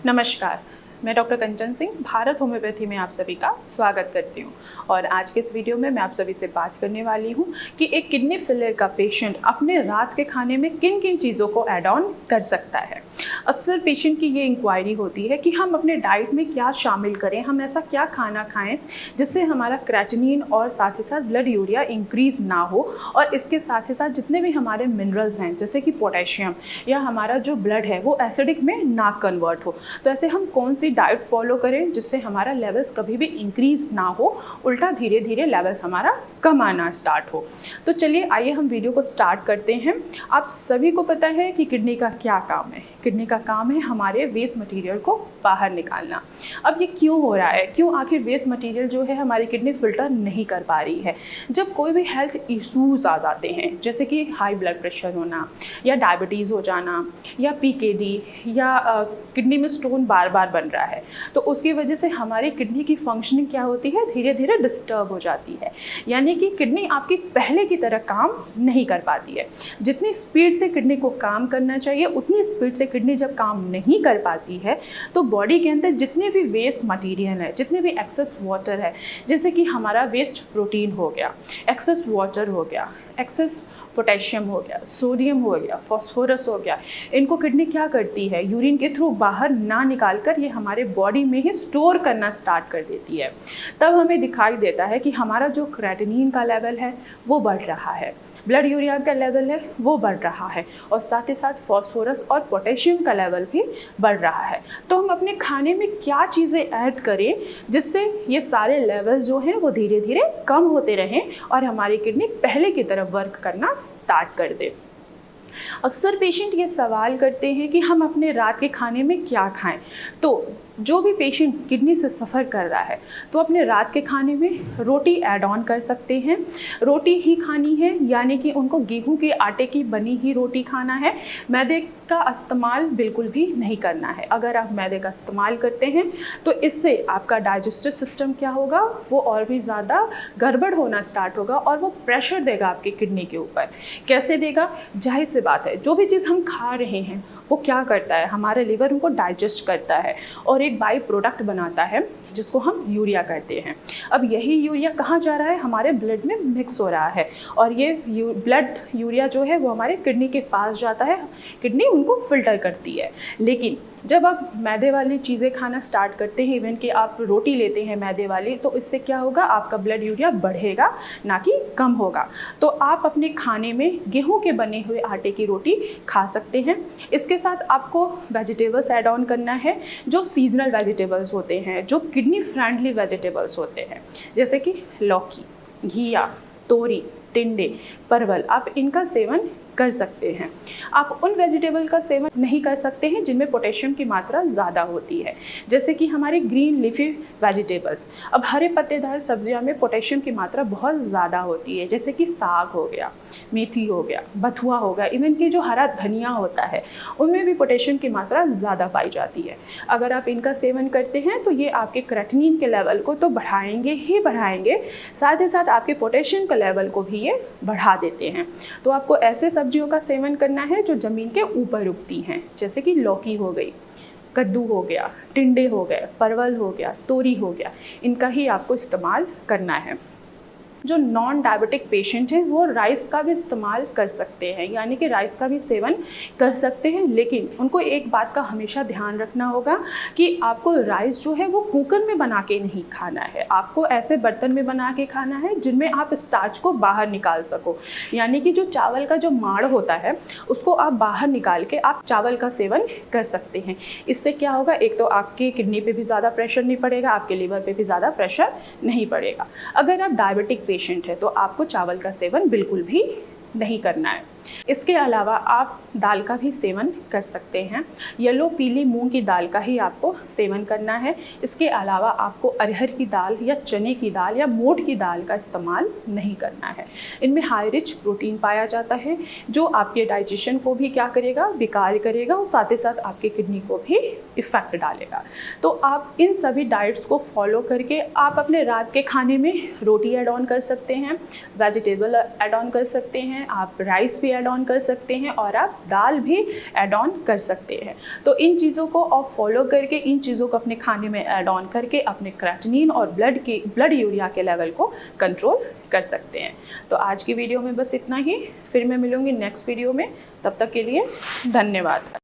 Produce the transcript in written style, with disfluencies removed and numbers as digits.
नमस्कार, मैं डॉक्टर कंचन सिंह भारत होम्योपैथी में आप सभी का स्वागत करती हूँ। और आज के इस वीडियो में मैं आप सभी से बात करने वाली हूँ कि एक किडनी फेलियर का पेशेंट अपने रात के खाने में किन किन चीज़ों को ऐड ऑन कर सकता है। अक्सर पेशेंट की ये इंक्वायरी होती है कि हम अपने डाइट में क्या शामिल करें, हम ऐसा क्या खाना खाएं जिससे हमारा क्रेटिनिन और साथ ही साथ ब्लड यूरिया इंक्रीज़ ना हो, और इसके साथ ही साथ जितने भी हमारे मिनरल्स हैं जैसे कि पोटेशियम या हमारा जो ब्लड है वो एसिडिक में ना कन्वर्ट हो। तो ऐसे हम कौन सी डाइट फॉलो करें जिससे हमारा लेवल्स कभी भी इंक्रीज ना हो, उल्टा धीरे धीरे लेवल्स हमारा कम आना स्टार्ट हो। तो चलिए आइए हम वीडियो को स्टार्ट करते हैं। आप सभी को पता है कि किडनी का क्या काम है। किडनी का काम है हमारे वेस्ट मटेरियल को बाहर निकालना। अब ये क्यों हो रहा है, क्यों आखिर वेस्ट मटेरियल जो है हमारी किडनी फिल्टर नहीं कर पा रही है। जब कोई भी हेल्थ इश्यूज आ जाते हैं जैसे कि हाई ब्लड प्रेशर होना या डायबिटीज़ हो जाना या पीकेडी या किडनी में स्टोन बार बार बन रहा है, तो उसकी वजह से हमारी किडनी की फंक्शनिंग क्या होती है, धीरे धीरे डिस्टर्ब हो जाती है। यानी कि किडनी आपकी पहले की तरह काम नहीं कर पाती है। जितनी स्पीड से किडनी को काम करना चाहिए उतनी स्पीड से किडनी जब काम नहीं कर पाती है तो बॉडी के अंदर जितने भी वेस्ट मटेरियल है, जितने भी एक्सेस वाटर है, जैसे कि हमारा वेस्ट प्रोटीन हो गया, एक्सेस वाटर हो गया, एक्सेस पोटेशियम हो गया, सोडियम हो गया, फॉस्फोरस हो गया, इनको किडनी क्या करती है, यूरिन के थ्रू बाहर ना निकाल कर ये हमारे बॉडी में ही स्टोर करना स्टार्ट कर देती है। तब हमें दिखाई देता है कि हमारा जो क्रेटिनिन का लेवल है वो बढ़ रहा है, ब्लड यूरिया का लेवल है वो बढ़ रहा है, और साथ ही साथ फॉस्फोरस और पोटेशियम का लेवल भी बढ़ रहा है। तो हम अपने खाने में क्या चीज़ें ऐड करें जिससे ये सारे लेवल जो हैं वो धीरे धीरे कम होते रहें और हमारी किडनी पहले की तरफ वर्क करना स्टार्ट कर दे। अक्सर पेशेंट ये सवाल करते हैं कि हम अपने रात के खाने में क्या खाएं। तो जो भी पेशेंट किडनी से सफ़र कर रहा है तो अपने रात के खाने में रोटी ऐड ऑन कर सकते हैं। रोटी ही खानी है, यानी कि उनको गेहूं के आटे की बनी ही रोटी खाना है। मैदे का इस्तेमाल बिल्कुल भी नहीं करना है। अगर आप मैदे का इस्तेमाल करते हैं तो इससे आपका डाइजेस्टिव सिस्टम क्या होगा, वो और भी ज़्यादा गड़बड़ होना स्टार्ट होगा और वो प्रेशर देगा आपकी किडनी के ऊपर। कैसे देगा, जाहिर सी बात है, जो भी चीज़ हम खा रहे हैं वो क्या करता है, हमारे लिवर उनको डाइजेस्ट करता है और एक बाई प्रोडक्ट बनाता है जिसको हम यूरिया कहते हैं। अब यही यूरिया कहाँ जा रहा है, हमारे ब्लड में मिक्स हो रहा है, और ये ब्लड यूरिया जो है वो हमारे किडनी के पास जाता है, किडनी उनको फिल्टर करती है। लेकिन जब आप मैदे वाली चीज़ें खाना स्टार्ट करते हैं, इवन कि आप रोटी लेते हैं मैदे वाली, तो इससे क्या होगा, आपका ब्लड यूरिया बढ़ेगा ना कि कम होगा। तो आप अपने खाने में गेहूं के बने हुए आटे की रोटी खा सकते हैं। इसके साथ आपको वेजिटेबल्स ऐड ऑन करना है, जो सीजनल वेजिटेबल्स होते हैं, जो किडनी फ्रेंडली वेजिटेबल्स होते हैं, जैसे कि लौकी, घिया, तोरी, टिंडे, परवल, आप इनका सेवन कर सकते हैं। आप उन वेजिटेबल का सेवन नहीं कर सकते हैं जिनमें पोटेशियम की मात्रा ज़्यादा होती है, जैसे कि हमारी ग्रीन लीफी वेजिटेबल्स। अब हरे पत्तेदार सब्जियों में पोटेशियम की मात्रा बहुत ज़्यादा होती है, जैसे कि साग हो गया, मेथी हो गया, बथुआ हो गया, इवन कि जो हरा धनिया होता है उनमें भी पोटेशियम की मात्रा ज़्यादा पाई जाती है। अगर आप इनका सेवन करते हैं तो ये आपके क्रेटिनिन के लेवल को तो बढ़ाएंगे ही बढ़ाएंगे, साथ ही साथ आपके पोटेशियम के लेवल को भी ये बढ़ा देते हैं। तो आपको ऐसे सब्जियों का सेवन करना है जो ज़मीन के ऊपर उगती हैं, जैसे कि लौकी हो गई, कद्दू हो गया, टिंडे हो गए, परवल हो गया, तोरी हो गया, इनका ही आपको इस्तेमाल करना है। जो नॉन डायबिटिक पेशेंट हैं वो राइस का भी इस्तेमाल कर सकते हैं, यानी कि राइस का भी सेवन कर सकते हैं, लेकिन उनको एक बात का हमेशा ध्यान रखना होगा कि आपको राइस जो है वो कुकर में बना के नहीं खाना है, आपको ऐसे बर्तन में बना के खाना है जिनमें आप स्टार्च को बाहर निकाल सको। यानी कि जो चावल का जो माड़ होता है उसको आप बाहर निकाल के आप चावल का सेवन कर सकते हैं। इससे क्या होगा, एक तो आपकी किडनी पे भी ज़्यादा प्रेशर नहीं पड़ेगा, आपके लिवर पे भी ज़्यादा प्रेशर नहीं पड़ेगा। अगर आप डायबिटिक पेशेंट है तो आपको चावल का सेवन बिल्कुल भी नहीं करना है। इसके अलावा आप दाल का भी सेवन कर सकते हैं। येलो पीली मूंग की दाल का ही आपको सेवन करना है। इसके अलावा आपको अरहर की दाल या चने की दाल या मोठ की दाल का इस्तेमाल नहीं करना है। इनमें हाई रिच प्रोटीन पाया जाता है जो आपके डाइजेशन को भी क्या करेगा, बेकार करेगा और साथ ही साथ आपके किडनी को भी इफ़ेक्ट डालेगा। तो आप इन सभी डाइट्स को फॉलो करके आप अपने रात के खाने में रोटी ऐड ऑन कर सकते हैं, वेजिटेबल ऐड ऑन कर सकते हैं, आप राइस भी ऐड ऑन कर सकते हैं और आप दाल भी ऐड ऑन कर सकते हैं। तो इन चीज़ों को आप फॉलो करके, इन चीज़ों को अपने खाने में ऐड ऑन करके अपने क्रेटिनिन और ब्लड यूरिया के लेवल को कंट्रोल कर सकते हैं। तो आज की वीडियो में बस इतना ही, फिर मैं मिलूँगी नेक्स्ट वीडियो में, तब तक के लिए धन्यवाद।